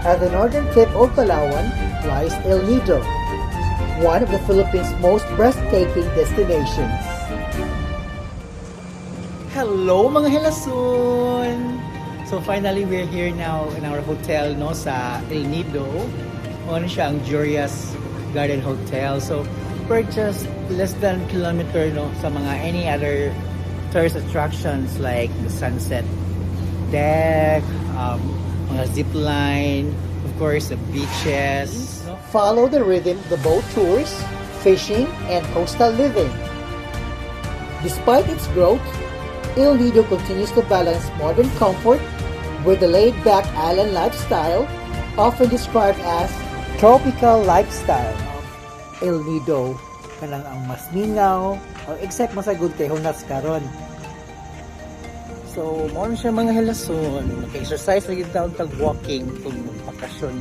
At the northern tip of Palawan lies El Nido, one of the Philippines' most breathtaking destinations. Hello mga Hilasun! So finally, we're here now in our hotel no sa El Nido. Ano siya ang Jurias Garden Hotel. So we're just less than kilometer no sa mga any other tourist attractions like the sunset deck, mga zip line, of course the beaches. Follow the rhythm of the boat tours, fishing, and coastal living. Despite its growth, El Nido continues to balance modern comfort with the laid-back island lifestyle, often described as tropical lifestyle. El Nido kanang ang mas minaw o except masagod kay Hunas karon. So, mo siya mga Hilasun, mag-exercise lagi daw tag walking kung bakasyon.